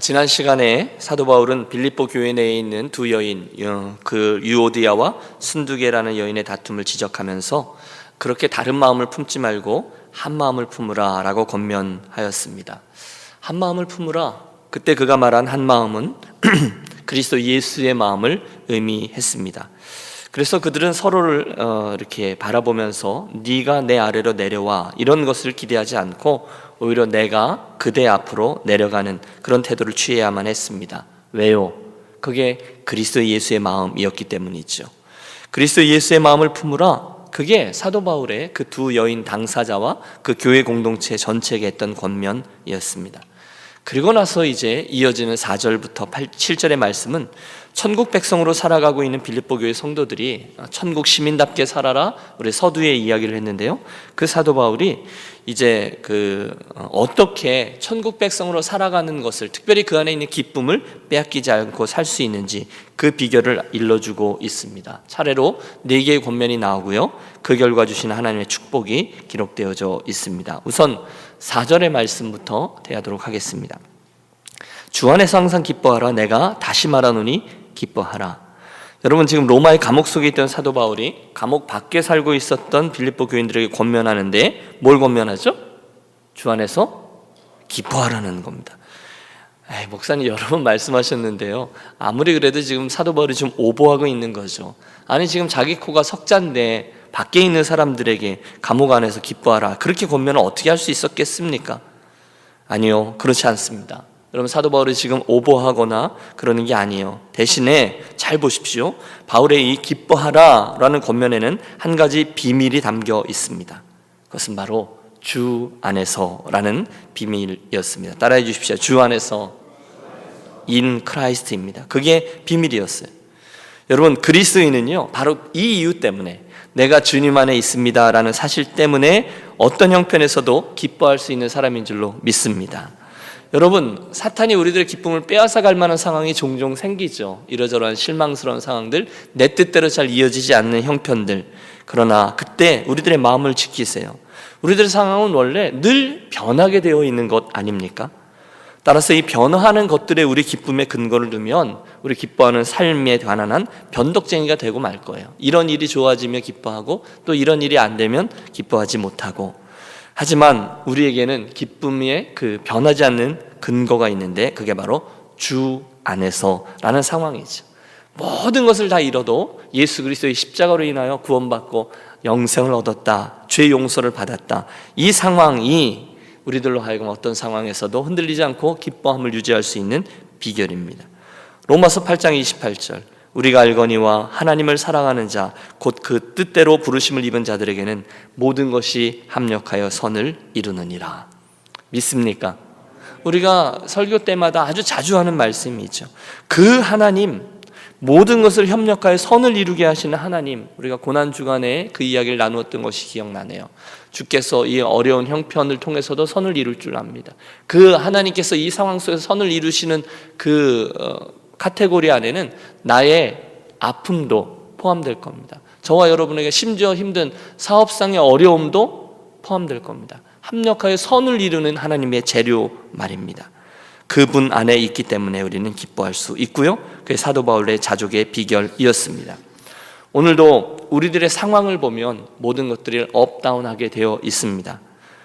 지난 시간에 사도 바울은 빌립보 교회 내에 있는 두 여인, 그 유오디아와 순두계라는 여인의 다툼을 지적하면서 그렇게 다른 마음을 품지 말고 한 마음을 품으라 라고 권면하였습니다. 한 마음을 품으라, 그때 그가 말한 한 마음은 그리스도 예수의 마음을 의미했습니다. 그래서 그들은 서로를 이렇게 바라보면서 네가 내 아래로 내려와 이런 것을 기대하지 않고 오히려 내가 그대 앞으로 내려가는 그런 태도를 취해야만 했습니다. 왜요? 그게 그리스도 예수의 마음이었기 때문이죠. 그리스도 예수의 마음을 품으라, 그게 사도 바울의 그 두 여인 당사자와 그 교회 공동체 전체에게 했던 권면이었습니다. 그리고 나서 이제 이어지는 4절부터 7절의 말씀은 천국 백성으로 살아가고 있는 빌립보 교회 성도들이 천국 시민답게 살아라, 우리 서두에 이야기를 했는데요. 그 사도 바울이 이제 어떻게 천국 백성으로 살아가는 것을, 특별히 그 안에 있는 기쁨을 빼앗기지 않고 살 수 있는지 그 비결을 일러주고 있습니다. 차례로 4개의 권면이 나오고요, 그 결과 주시는 하나님의 축복이 기록되어져 있습니다. 우선 4절의 말씀부터 대하도록 하겠습니다. 주 안에서 항상 기뻐하라, 내가 다시 말하노니 기뻐하라. 여러분, 지금 로마의 감옥 속에 있던 사도 바울이 감옥 밖에 살고 있었던 빌립보 교인들에게 권면하는데 뭘 권면하죠? 주 안에서 기뻐하라는 겁니다. 목사님 여러 번 말씀하셨는데요, 아무리 그래도 지금 사도 바울이 좀 오버하고 있는 거죠. 아니, 지금 자기 코가 석자인데 밖에 있는 사람들에게 감옥 안에서 기뻐하라, 그렇게 권면을 어떻게 할 수 있었겠습니까? 아니요, 그렇지 않습니다. 여러분, 사도 바울이 지금 오버하거나 그러는 게 아니에요. 대신에 잘 보십시오. 바울의 이 기뻐하라 라는 권면에는 한 가지 비밀이 담겨 있습니다. 그것은 바로 주 안에서 라는 비밀이었습니다. 따라해 주십시오. 주 안에서, in Christ입니다. 그게 비밀이었어요. 여러분, 그리스도인은요, 바로 이 이유 때문에, 내가 주님 안에 있습니다 라는 사실 때문에 어떤 형편에서도 기뻐할 수 있는 사람인 줄로 믿습니다. 여러분, 사탄이 우리들의 기쁨을 빼앗아 갈 만한 상황이 종종 생기죠. 이러저러한 실망스러운 상황들, 내 뜻대로 잘 이어지지 않는 형편들. 그러나 그때 우리들의 마음을 지키세요. 우리들의 상황은 원래 늘 변하게 되어 있는 것 아닙니까? 따라서 이 변화하는 것들에 우리 기쁨의 근거를 두면 우리 기뻐하는 삶에 관한 한 변덕쟁이가 되고 말 거예요. 이런 일이 좋아지며 기뻐하고 또 이런 일이 안 되면 기뻐하지 못하고. 하지만 우리에게는 기쁨의 그 변하지 않는 근거가 있는데 그게 바로 주 안에서라는 상황이죠. 모든 것을 다 잃어도 예수 그리스도의 십자가로 인하여 구원받고 영생을 얻었다, 죄 용서를 받았다, 이 상황이 우리들로 하여금 어떤 상황에서도 흔들리지 않고 기뻐함을 유지할 수 있는 비결입니다. 로마서 8장 28절, 우리가 알거니와 하나님을 사랑하는 자 곧 그 뜻대로 부르심을 입은 자들에게는 모든 것이 합력하여 선을 이루느니라. 믿습니까? 우리가 설교 때마다 아주 자주 하는 말씀이죠. 그 하나님, 모든 것을 협력하여 선을 이루게 하시는 하나님, 우리가 고난주간에 그 이야기를 나누었던 것이 기억나네요. 주께서 이 어려운 형편을 통해서도 선을 이룰 줄 압니다. 그 하나님께서 이 상황 속에서 선을 이루시는 그 카테고리 안에는 나의 아픔도 포함될 겁니다. 저와 여러분에게 심지어 힘든 사업상의 어려움도 포함될 겁니다. 합력하여 선을 이루는 하나님의 재료 말입니다. 그분 안에 있기 때문에 우리는 기뻐할 수 있고요, 그게 사도 바울의 자족의 비결이었습니다. 오늘도 우리들의 상황을 보면 모든 것들이 업다운하게 되어 있습니다.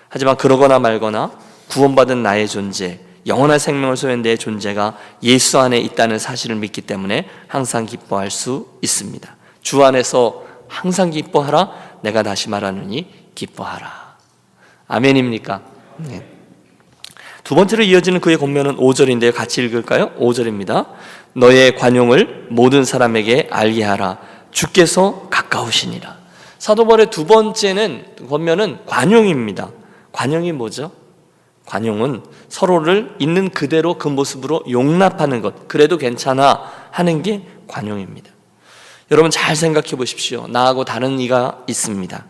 하지만 그러거나 말거나 구원받은 나의 존재, 영원한 생명을 소유한 내 존재가 예수 안에 있다는 사실을 믿기 때문에 항상 기뻐할 수 있습니다. 주 안에서 항상 기뻐하라, 내가 다시 말하노니 기뻐하라. 아멘입니까? 네. 두 번째로 이어지는 그의 권면은 5절인데요. 같이 읽을까요? 5절입니다. 너의 관용을 모든 사람에게 알게 하라. 주께서 가까우시니라. 사도 바울의 두 번째는 권면은 관용입니다. 관용이 뭐죠? 관용은 서로를 있는 그대로 그 모습으로 용납하는 것, 그래도 괜찮아 하는 게 관용입니다. 여러분, 잘 생각해 보십시오. 나하고 다른 이가 있습니다.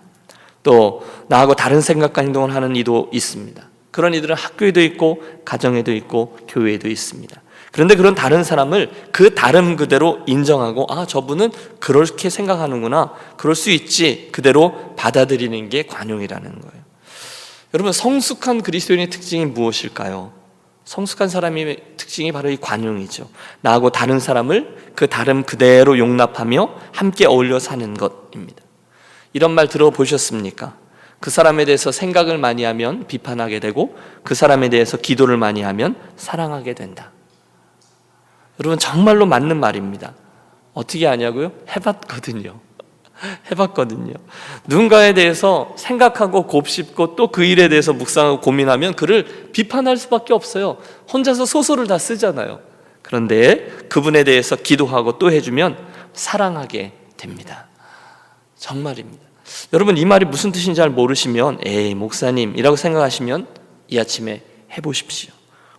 또 나하고 다른 생각과 행동을 하는 이도 있습니다. 그런 이들은 학교에도 있고 가정에도 있고 교회에도 있습니다. 그런데 그런 다른 사람을 그 다름 그대로 인정하고, 아, 저분은 그렇게 생각하는구나, 그럴 수 있지, 그대로 받아들이는 게 관용이라는 거예요. 여러분, 성숙한 그리스도인의 특징이 무엇일까요? 성숙한 사람의 특징 특징이 바로 이 관용이죠. 나하고 다른 사람을 그 다름 그대로 용납하며 함께 어울려 사는 것입니다. 이런 말 들어보셨습니까? 그 사람에 대해서 생각을 많이 하면 비판하게 되고 그 사람에 대해서 기도를 많이 하면 사랑하게 된다. 여러분 정말로 맞는 말입니다. 어떻게 아냐고요? 해봤거든요. 누군가에 대해서 생각하고 곱씹고 또 그 일에 대해서 묵상하고 고민하면 그를 비판할 수밖에 없어요. 혼자서 소설을 다 쓰잖아요. 그런데 그분에 대해서 기도하고 또 해주면 사랑하게 됩니다. 정말입니다. 여러분 이 말이 무슨 뜻인지 잘 모르시면 에이 목사님이라고 생각하시면 이 아침에 해보십시오.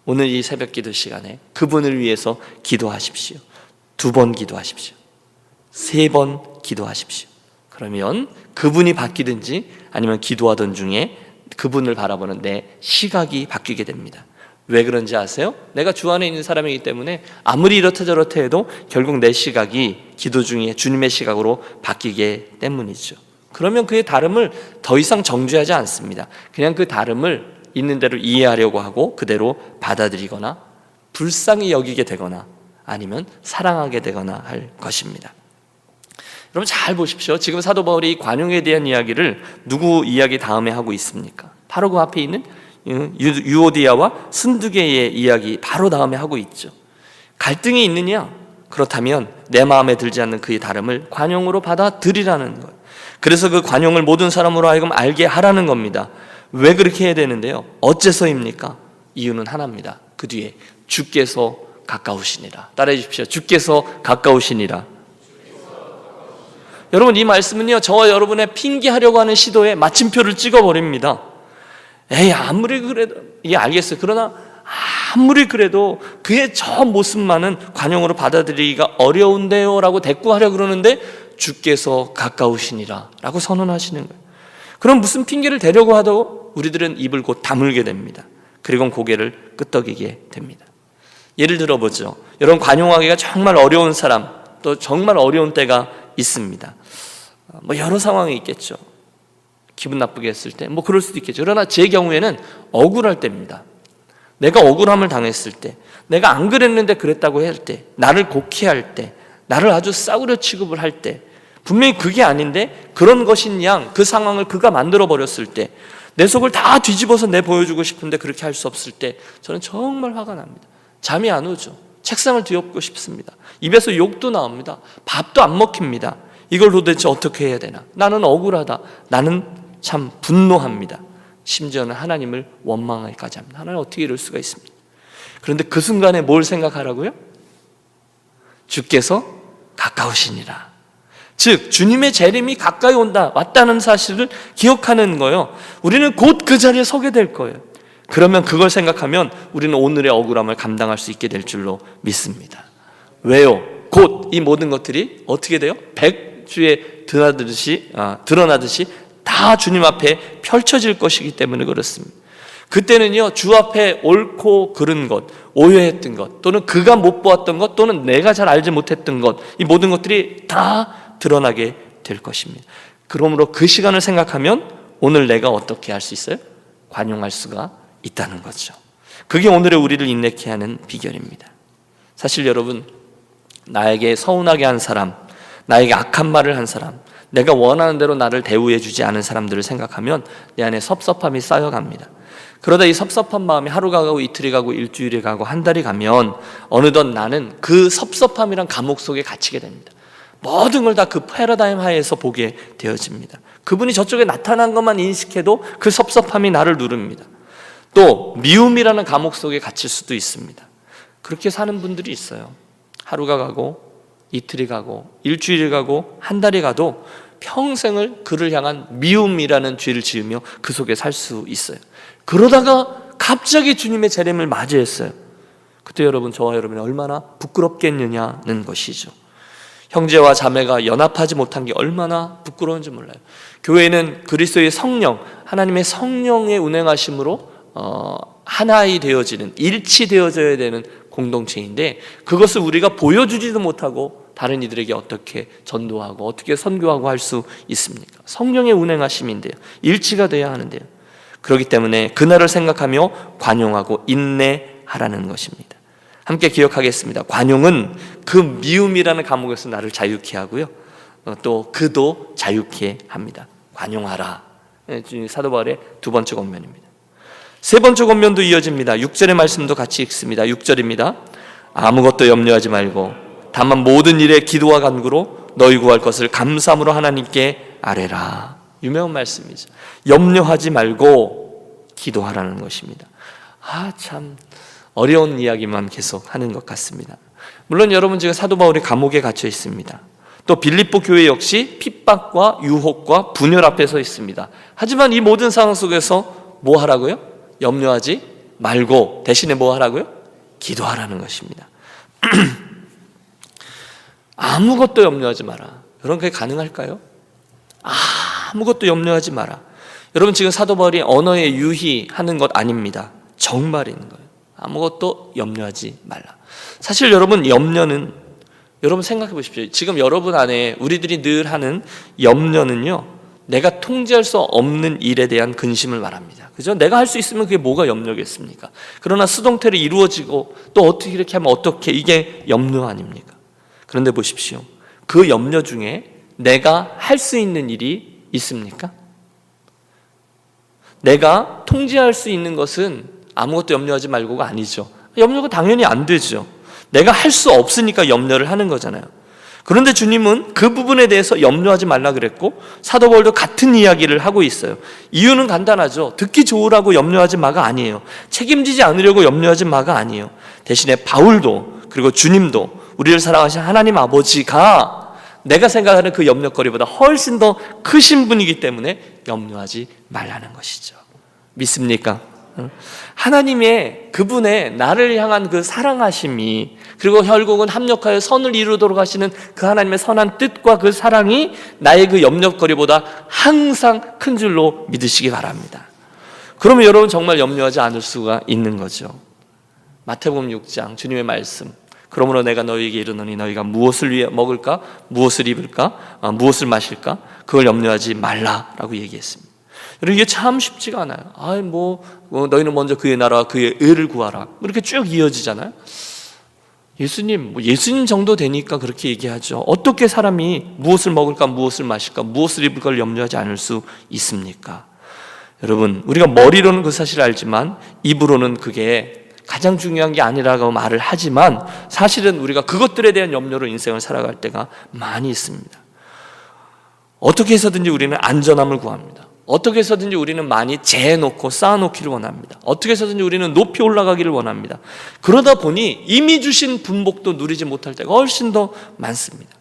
오늘 이 새벽 기도 시간에 그분을 위해서 기도하십시오. 2번 기도하십시오. 3번 기도하십시오. 그러면 그분이 바뀌든지 아니면 기도하던 중에 그분을 바라보는 내 시각이 바뀌게 됩니다. 왜 그런지 아세요? 내가 주 안에 있는 사람이기 때문에 아무리 이렇다 저렇다 해도 결국 내 시각이 기도 중에 주님의 시각으로 바뀌기 때문이죠. 그러면 그의 다름을 더 이상 정죄하지 않습니다. 그냥 그 다름을 있는 대로 이해하려고 하고 그대로 받아들이거나 불쌍히 여기게 되거나 아니면 사랑하게 되거나 할 것입니다. 여러분 잘 보십시오. 지금 사도 바울이 관용에 대한 이야기를 누구 이야기 다음에 하고 있습니까? 바로 그 앞에 있는 유오디아와 순두개의 이야기 바로 다음에 하고 있죠. 갈등이 있느냐? 그렇다면 내 마음에 들지 않는 그의 다름을 관용으로 받아들이라는 것. 그래서 그 관용을 모든 사람으로 하여금 알게 하라는 겁니다. 왜 그렇게 해야 되는데요? 어째서입니까? 이유는 하나입니다. 그 뒤에 주께서 가까우시니라. 따라해 주십시오. 주께서 가까우시니라. 여러분 이 말씀은요 저와 여러분의 핑계하려고 하는 시도에 마침표를 찍어버립니다. 에이 아무리 그래도 알겠어요. 그러나 아무리 그래도 그의 저 모습만은 관용으로 받아들이기가 어려운데요 라고 대꾸하려고 그러는데 주께서 가까우시니라 라고 선언하시는 거예요. 그럼 무슨 핑계를 대려고 하도 우리들은 입을 곧 다물게 됩니다. 그리고 고개를 끄덕이게 됩니다. 예를 들어보죠. 여러분 관용하기가 정말 어려운 사람 또 정말 어려운 때가 있습니다. 여러 상황이 있겠죠. 기분 나쁘게 했을 때 그럴 수도 있겠죠. 그러나 제 경우에는 억울할 때입니다. 내가 억울함을 당했을 때, 내가 안 그랬는데 그랬다고 할 때, 나를 곡해할 때, 나를 아주 싸구려 취급을 할 때, 분명히 그게 아닌데 그런 것인 양 그 상황을 그가 만들어 버렸을 때, 내 속을 다 뒤집어서 내 보여주고 싶은데 그렇게 할 수 없을 때 저는 정말 화가 납니다. 잠이 안 오죠. 책상을 뒤엎고 싶습니다. 입에서 욕도 나옵니다. 밥도 안 먹힙니다. 이걸 도대체 어떻게 해야 되나? 나는 억울하다. 나는 참 분노합니다. 심지어는 하나님을 원망하기까지 합니다. 하나님 어떻게 이럴 수가 있습니까? 그런데 그 순간에 뭘 생각하라고요? 주께서 가까우시니라. 즉 주님의 재림이 가까이 왔다는 사실을 기억하는 거예요. 우리는 곧 그 자리에 서게 될 거예요. 그러면 그걸 생각하면 우리는 오늘의 억울함을 감당할 수 있게 될 줄로 믿습니다. 왜요? 곧 이 모든 것들이 어떻게 돼요? 백주에 드러나듯이 다 주님 앞에 펼쳐질 것이기 때문에 그렇습니다. 그때는요 주 앞에 옳고 그른 것, 오해했던 것, 또는 그가 못 보았던 것, 또는 내가 잘 알지 못했던 것, 이 모든 것들이 다 드러나게 될 것입니다. 그러므로 그 시간을 생각하면 오늘 내가 어떻게 할 수 있어요? 관용할 수가 있다는 거죠. 그게 오늘의 우리를 인내케 하는 비결입니다. 사실 여러분, 나에게 서운하게 한 사람, 나에게 악한 말을 한 사람, 내가 원하는 대로 나를 대우해 주지 않은 사람들을 생각하면 내 안에 섭섭함이 쌓여갑니다. 그러다 이 섭섭한 마음이 하루가 가고 이틀이 가고 일주일이 가고 한 달이 가면 어느덧 나는 그 섭섭함이란 감옥 속에 갇히게 됩니다. 모든 걸 다 그 패러다임 하에서 보게 되어집니다. 그분이 저쪽에 나타난 것만 인식해도 그 섭섭함이 나를 누릅니다. 또 미움이라는 감옥 속에 갇힐 수도 있습니다. 그렇게 사는 분들이 있어요. 하루가 가고 이틀이 가고 일주일이 가고 한 달이 가도 평생을 그를 향한 미움이라는 죄를 지으며 그 속에 살 수 있어요. 그러다가 갑자기 주님의 재림을 맞이했어요. 그때 여러분, 저와 여러분이 얼마나 부끄럽겠느냐는 것이죠. 형제와 자매가 연합하지 못한 게 얼마나 부끄러운지 몰라요. 교회는 그리스도의 성령, 하나님의 성령의 운행하심으로 하나이 되어지는, 일치되어져야 되는 공동체인데 그것을 우리가 보여주지도 못하고 다른 이들에게 어떻게 전도하고 어떻게 선교하고 할 수 있습니까? 성령의 운행하심인데요, 일치가 돼야 하는데요. 그렇기 때문에 그날을 생각하며 관용하고 인내하라는 것입니다. 함께 기억하겠습니다. 관용은 그 미움이라는 감옥에서 나를 자유케 하고요, 또 그도 자유케 합니다. 관용하라. 사도 바울의 두 번째 권면입니다. 세 번째 권면도 이어집니다. 6절의 말씀도 같이 읽습니다. 6절입니다. 아무것도 염려하지 말고 다만 모든 일에 기도와 간구로 너희 구할 것을 감사함으로 하나님께 아뢰라. 유명한 말씀이죠. 염려하지 말고 기도하라는 것입니다. 참 어려운 이야기만 계속 하는 것 같습니다. 물론 여러분, 지금 사도 바울이 감옥에 갇혀 있습니다. 또 빌립보 교회 역시 핍박과 유혹과 분열 앞에 서 있습니다. 하지만 이 모든 상황 속에서 뭐 하라고요? 염려하지 말고 대신에 뭐 하라고요? 기도하라는 것입니다. 아무것도 염려하지 마라. 여러분, 그게 가능할까요? 아무것도 염려하지 마라. 여러분, 지금 사도 바울이 언어에 유희하는 것 아닙니다. 정말인 거예요. 아무것도 염려하지 말라. 사실 여러분, 염려는, 여러분 생각해 보십시오. 지금 여러분 안에 우리들이 늘 하는 염려는요, 내가 통제할 수 없는 일에 대한 근심을 말합니다. 그죠? 내가 할 수 있으면 그게 뭐가 염려겠습니까? 그러나 수동태로 이루어지고 또 어떻게 이렇게 하면 어떻게, 이게 염려 아닙니까? 그런데 보십시오. 그 염려 중에 내가 할 수 있는 일이 있습니까? 내가 통제할 수 있는 것은 아무것도 염려하지 말고가 아니죠. 염려가 당연히 안 되죠. 내가 할 수 없으니까 염려를 하는 거잖아요. 그런데 주님은 그 부분에 대해서 염려하지 말라 그랬고, 사도 바울도 같은 이야기를 하고 있어요. 이유는 간단하죠. 듣기 좋으라고 염려하지 마가 아니에요. 책임지지 않으려고 염려하지 마가 아니에요. 대신에 바울도, 그리고 주님도, 우리를 사랑하신 하나님 아버지가 내가 생각하는 그 염려거리보다 훨씬 더 크신 분이기 때문에 염려하지 말라는 것이죠. 믿습니까? 하나님의 그분의 나를 향한 그 사랑하심이, 그리고 결국은 합력하여 선을 이루도록 하시는 그 하나님의 선한 뜻과 그 사랑이 나의 그 염려거리보다 항상 큰 줄로 믿으시기 바랍니다. 그러면 여러분 정말 염려하지 않을 수가 있는 거죠. 마태복음 6장 주님의 말씀, 그러므로 내가 너희에게 이르노니 너희가 무엇을 위해 먹을까, 무엇을 입을까, 무엇을 마실까, 그걸 염려하지 말라라고 얘기했습니다. 여러분, 이게 참 쉽지가 않아요. 너희는 먼저 그의 나라와 그의 의를 구하라, 이렇게 쭉 이어지잖아요. 예수님 정도 되니까 그렇게 얘기하죠. 어떻게 사람이 무엇을 먹을까, 무엇을 마실까, 무엇을 입을 걸 염려하지 않을 수 있습니까? 여러분, 우리가 머리로는 그 사실을 알지만 입으로는 그게 가장 중요한 게 아니라고 말을 하지만, 사실은 우리가 그것들에 대한 염려로 인생을 살아갈 때가 많이 있습니다. 어떻게 해서든지 우리는 안전함을 구합니다. 어떻게 해서든지 우리는 많이 재놓고 쌓아놓기를 원합니다. 어떻게 해서든지 우리는 높이 올라가기를 원합니다. 그러다 보니 이미 주신 분복도 누리지 못할 때가 훨씬 더 많습니다.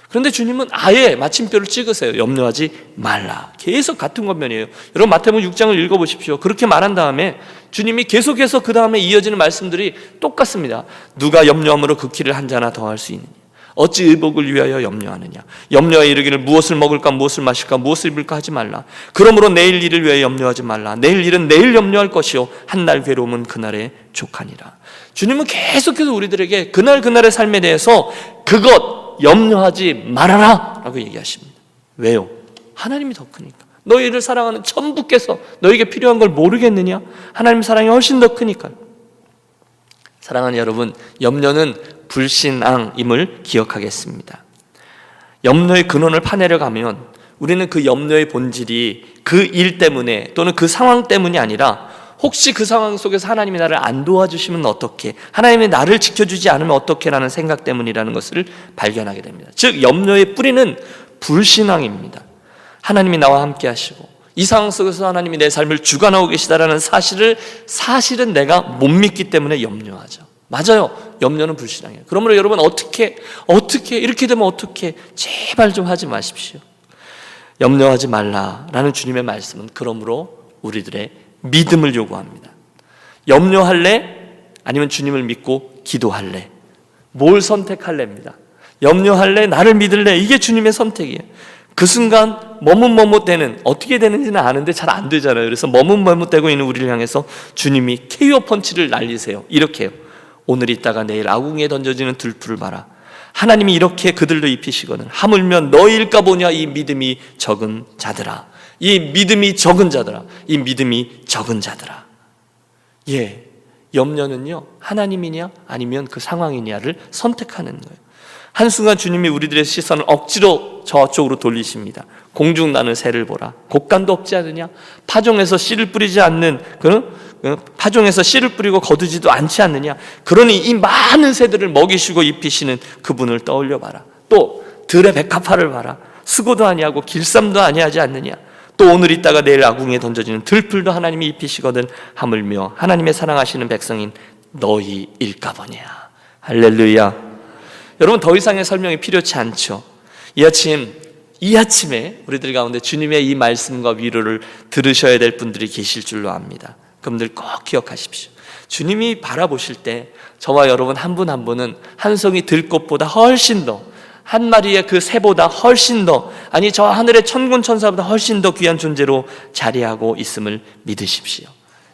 그런데 주님은 아예 마침표를 찍으세요. 염려하지 말라. 계속 같은 권면이에요. 여러분, 마태복음 6장을 읽어보십시오. 그렇게 말한 다음에 주님이 계속해서 그 다음에 이어지는 말씀들이 똑같습니다. 누가 염려함으로 그 길을 한 자나 더할 수 있느냐? 어찌 의복을 위하여 염려하느냐? 염려하여 이르기를 무엇을 먹을까, 무엇을 마실까, 무엇을 입을까 하지 말라. 그러므로 내일 일을 위하여 염려하지 말라. 내일 일은 내일 염려할 것이요 한날 괴로움은 그날에 족하니라. 주님은 계속해서 우리들에게 그날의 삶에 대해서 그것 염려하지 말아라 라고 얘기하십니다. 왜요? 하나님이 더 크니까. 너희를 사랑하는 천부께서 너에게 필요한 걸 모르겠느냐? 하나님의 사랑이 훨씬 더 크니까요. 사랑하는 여러분, 염려는 불신앙임을 기억하겠습니다. 염려의 근원을 파내려 가면 우리는 그 염려의 본질이 그 일 때문에 또는 그 상황 때문이 아니라, 혹시 그 상황 속에서 하나님이 나를 안 도와주시면 어떻게, 하나님이 나를 지켜주지 않으면 어떻게 라는 생각 때문이라는 것을 발견하게 됩니다. 즉, 염려의 뿌리는 불신앙입니다. 하나님이 나와 함께 하시고 이 상황 속에서 하나님이 내 삶을 주관하고 계시다라는 사실은 내가 못 믿기 때문에 염려하죠. 맞아요. 염려는 불신앙이에요. 그러므로 여러분, 어떻게 이렇게 되면 어떻게, 제발 좀 하지 마십시오. 염려하지 말라라는 주님의 말씀은 그러므로 우리들의 믿음을 요구합니다. 염려할래? 아니면 주님을 믿고 기도할래? 뭘 선택할래입니다. 염려할래? 나를 믿을래? 이게 주님의 선택이에요. 그 순간 머뭇머뭇대는, 어떻게 되는지는 아는데 잘 안 되잖아요. 그래서 머뭇머뭇대고 있는 우리를 향해서 주님이 KO 펀치를 날리세요. 이렇게요. 오늘 있다가 내일 아궁이에 던져지는 들풀을 봐라. 하나님이 이렇게 그들도 입히시거든 하물며 너희일까 보냐. 이 믿음이 적은 자들아. 이 믿음이 적은 자들아. 이 믿음이 적은 자들아. 예, 염려는요, 하나님이냐 아니면 그 상황이냐를 선택하는 거예요. 한순간 주님이 우리들의 시선을 억지로 저쪽으로 돌리십니다. 공중 나는 새를 보라. 곡간도 없지 않느냐? 파종에서 씨를 뿌리지 않는 파종에서 씨를 뿌리고 거두지도 않지 않느냐? 그러니 이 많은 새들을 먹이시고 입히시는 그분을 떠올려 봐라. 또 들의 백합화를 봐라. 수고도 아니하고 길쌈도 아니하지 않느냐? 또 오늘 있다가 내일 아궁이에 던져지는 들풀도 하나님이 입히시거든 하물며 하나님의 사랑하시는 백성인 너희일까 보냐. 할렐루야. 여러분, 더 이상의 설명이 필요치 않죠. 이 아침에 우리들 가운데 주님의 이 말씀과 위로를 들으셔야 될 분들이 계실 줄로 압니다. 그분들 꼭 기억하십시오. 주님이 바라보실 때 저와 여러분 한 분 한 분은 한 송이 들꽃보다 훨씬 더, 한 마리의 그 새보다 훨씬 더, 아니 저 하늘의 천군 천사보다 훨씬 더 귀한 존재로 자리하고 있음을 믿으십시오.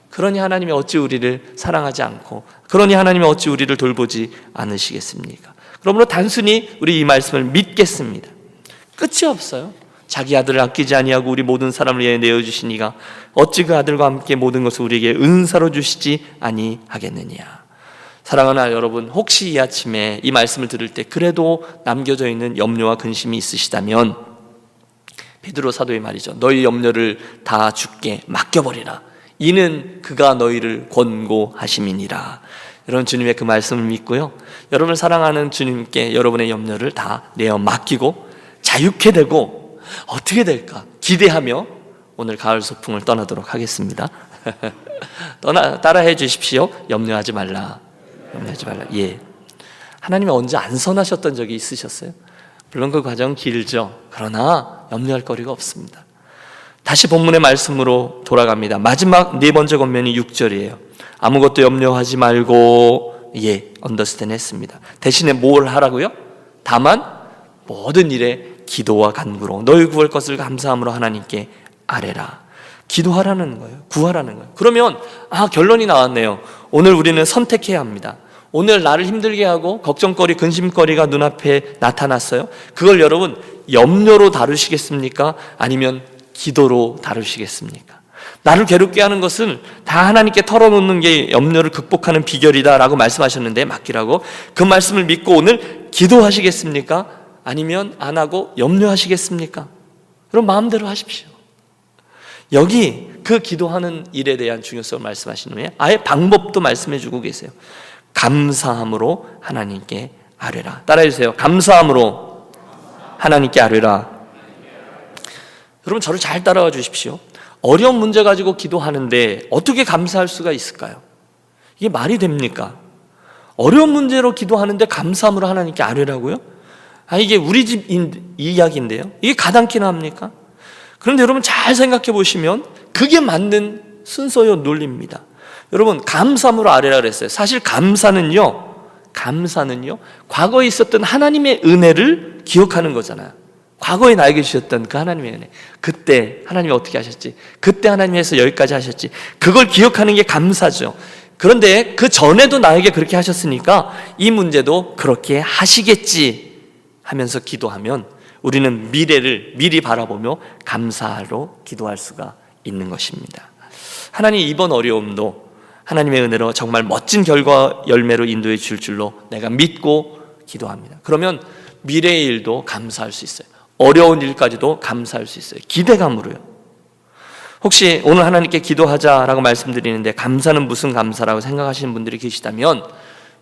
그러니 하나님이 어찌 우리를 사랑하지 않고, 그러니 하나님이 어찌 우리를 돌보지 않으시겠습니까? 그러므로 단순히 우리 이 말씀을 믿겠습니다. 끝이 없어요. 자기 아들을 아끼지 아니하고 우리 모든 사람을 위해 내어주신 이가 어찌 그 아들과 함께 모든 것을 우리에게 은사로 주시지 아니하겠느냐. 사랑하는 여러분, 혹시 이 아침에 이 말씀을 들을 때 그래도 남겨져 있는 염려와 근심이 있으시다면 베드로 사도의 말이죠. 너희 염려를 다 주께 맡겨버리라. 이는 그가 너희를 권고하심이니라. 여러분, 주님의 그 말씀을 믿고요, 여러분을 사랑하는 주님께 여러분의 염려를 다 내어 맡기고 자유케 되고 어떻게 될까 기대하며 오늘 가을 소풍을 떠나도록 하겠습니다. 따라해 주십시오. 염려하지 말라. 염려하지 말라. 예. 하나님이 언제 안 선하셨던 적이 있으셨어요? 물론 그 과정은 길죠. 그러나 염려할 거리가 없습니다. 다시 본문의 말씀으로 돌아갑니다. 마지막 네 번째 권면이 6절이에요. 아무것도 염려하지 말고, 언더스탠 했습니다. 대신에 뭘 하라고요? 다만 모든 일에 기도와 간구로 너희 구할 것을 감사함으로 하나님께 아뢰라. 기도하라는 거예요. 구하라는 거예요. 그러면 결론이 나왔네요. 오늘 우리는 선택해야 합니다. 오늘 나를 힘들게 하고 걱정거리, 근심거리가 눈앞에 나타났어요. 그걸 여러분 염려로 다루시겠습니까? 아니면 기도로 다루시겠습니까? 나를 괴롭게 하는 것은 다 하나님께 털어놓는 게 염려를 극복하는 비결이다 라고 말씀하셨는데, 맡기라고. 그 말씀을 믿고 오늘 기도하시겠습니까? 아니면 안 하고 염려하시겠습니까? 그럼 마음대로 하십시오. 여기 그 기도하는 일에 대한 중요성을 말씀하시는 후에 아예 방법도 말씀해 주고 계세요. 감사함으로 하나님께 아뢰라. 따라해 주세요. 감사함으로 하나님께 아뢰라. 여러분, 저를 잘 따라와 주십시오. 어려운 문제 가지고 기도하는데 어떻게 감사할 수가 있을까요? 이게 말이 됩니까? 어려운 문제로 기도하는데 감사함으로 하나님께 아뢰라고요? 이게 우리 집 이야기인데요. 이게 가당키나 합니까? 그런데 여러분 잘 생각해 보시면 그게 맞는 순서요 논리입니다. 여러분, 감사함으로 아뢰라 그랬어요. 사실 감사는요 과거에 있었던 하나님의 은혜를 기억하는 거잖아요. 과거에 나에게 주셨던 그 하나님의 은혜, 그때 하나님이 어떻게 하셨지, 그때 하나님이 해서 여기까지 하셨지, 그걸 기억하는 게 감사죠. 그런데 그 전에도 나에게 그렇게 하셨으니까 이 문제도 그렇게 하시겠지 하면서 기도하면 우리는 미래를 미리 바라보며 감사로 기도할 수가 있는 것입니다. 하나님, 이번 어려움도 하나님의 은혜로 정말 멋진 결과 열매로 인도해 줄 줄로 내가 믿고 기도합니다. 그러면 미래의 일도 감사할 수 있어요. 어려운 일까지도 감사할 수 있어요. 기대감으로요. 혹시 오늘 하나님께 기도하자라고 말씀드리는데 감사는 무슨 감사라고 생각하시는 분들이 계시다면,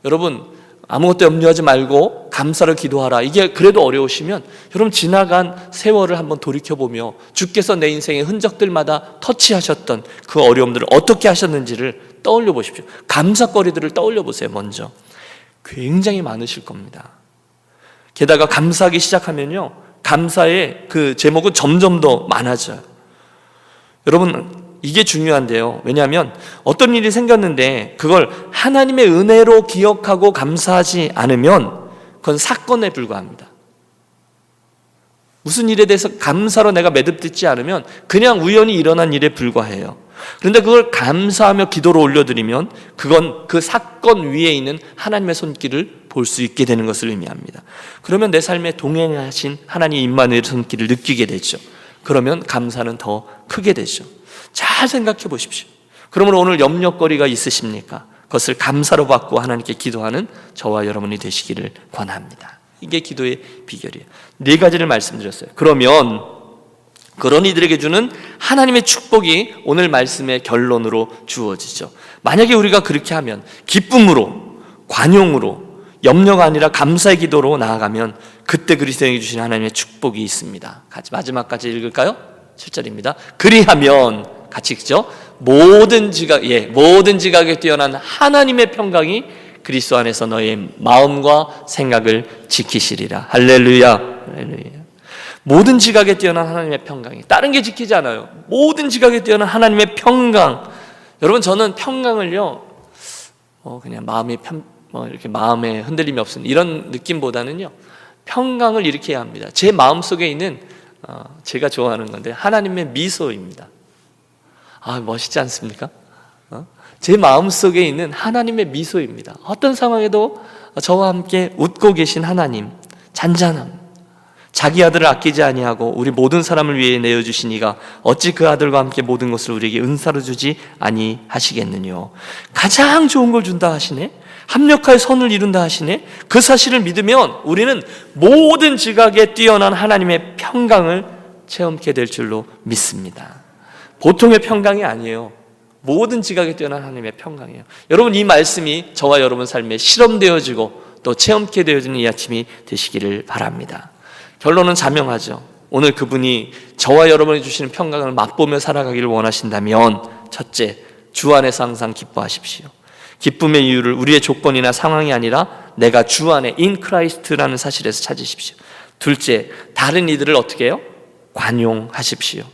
여러분 아무것도 염려하지 말고 감사를 기도하라. 이게 그래도 어려우시면 여러분 지나간 세월을 한번 돌이켜보며 주께서 내 인생의 흔적들마다 터치하셨던 그 어려움들을 어떻게 하셨는지를 떠올려 보십시오. 감사거리들을 떠올려 보세요. 먼저 굉장히 많으실 겁니다. 게다가 감사하기 시작하면요, 감사의 그 제목은 점점 더 많아져요. 여러분, 이게 중요한데요. 왜냐하면 어떤 일이 생겼는데 그걸 하나님의 은혜로 기억하고 감사하지 않으면 그건 사건에 불과합니다. 무슨 일에 대해서 감사로 내가 매듭짓지 않으면 그냥 우연히 일어난 일에 불과해요. 그런데 그걸 감사하며 기도로 올려드리면 그건 그 사건 위에 있는 하나님의 손길을 볼 수 있게 되는 것을 의미합니다. 그러면 내 삶에 동행하신 하나님 임마누엘의 손길을 느끼게 되죠. 그러면 감사는 더 크게 되죠. 잘 생각해 보십시오. 그러므로 오늘 염려거리가 있으십니까? 그것을 감사로 받고 하나님께 기도하는 저와 여러분이 되시기를 권합니다. 이게 기도의 비결이에요. 4가지를 말씀드렸어요. 그러면 그런 이들에게 주는 하나님의 축복이 오늘 말씀의 결론으로 주어지죠. 만약에 우리가 그렇게 하면 기쁨으로, 관용으로, 염려가 아니라 감사의 기도로 나아가면 그때 그리스도에게 주신 하나님의 축복이 있습니다. 같이 마지막까지 읽을까요? 7절입니다. 그리하면 같이 읽죠. 모든 지각에 뛰어난 하나님의 평강이 그리스도 안에서 너의 마음과 생각을 지키시리라. 할렐루야. 할렐루야. 모든 지각에 뛰어난 하나님의 평강이, 다른 게 지키지 않아요. 모든 지각에 뛰어난 하나님의 평강. 여러분, 저는 평강을요 그냥 이렇게 마음에 흔들림이 없는 이런 느낌보다는요, 평강을 이렇게 해야 합니다. 제 마음 속에 있는 제가 좋아하는 건데 하나님의 미소입니다. 멋있지 않습니까? 제 마음 속에 있는 하나님의 미소입니다. 어떤 상황에도 저와 함께 웃고 계신 하나님, 잔잔함. 자기 아들을 아끼지 아니하고 우리 모든 사람을 위해 내어주신 이가 어찌 그 아들과 함께 모든 것을 우리에게 은사로 주지 아니하시겠느뇨. 가장 좋은 걸 준다 하시네. 합력하여 선을 이룬다 하시네. 그 사실을 믿으면 우리는 모든 지각에 뛰어난 하나님의 평강을 체험하게 될 줄로 믿습니다. 보통의 평강이 아니에요. 모든 지각에 뛰어난 하나님의 평강이에요. 여러분, 이 말씀이 저와 여러분 삶에 실험되어지고 또 체험하게 되어지는 이 아침이 되시기를 바랍니다. 결론은 자명하죠. 오늘 그분이 저와 여러분이 주시는 평강을 맛보며 살아가기를 원하신다면, 첫째, 주 안에서 항상 기뻐하십시오. 기쁨의 이유를 우리의 조건이나 상황이 아니라 내가 주 안에 in Christ라는 사실에서 찾으십시오. 둘째, 다른 이들을 어떻게 해요? 관용하십시오.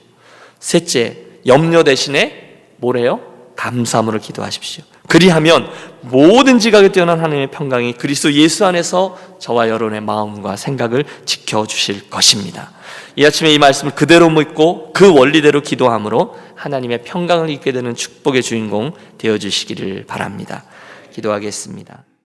셋째, 염려 대신에 뭐래요? 감사함으로 기도하십시오. 그리하면 모든 지각에 뛰어난 하나님의 평강이 그리스도 예수 안에서 저와 여러분의 마음과 생각을 지켜주실 것입니다. 이 아침에 이 말씀을 그대로 믿고 그 원리대로 기도함으로 하나님의 평강을 입게 되는 축복의 주인공 되어주시기를 바랍니다. 기도하겠습니다.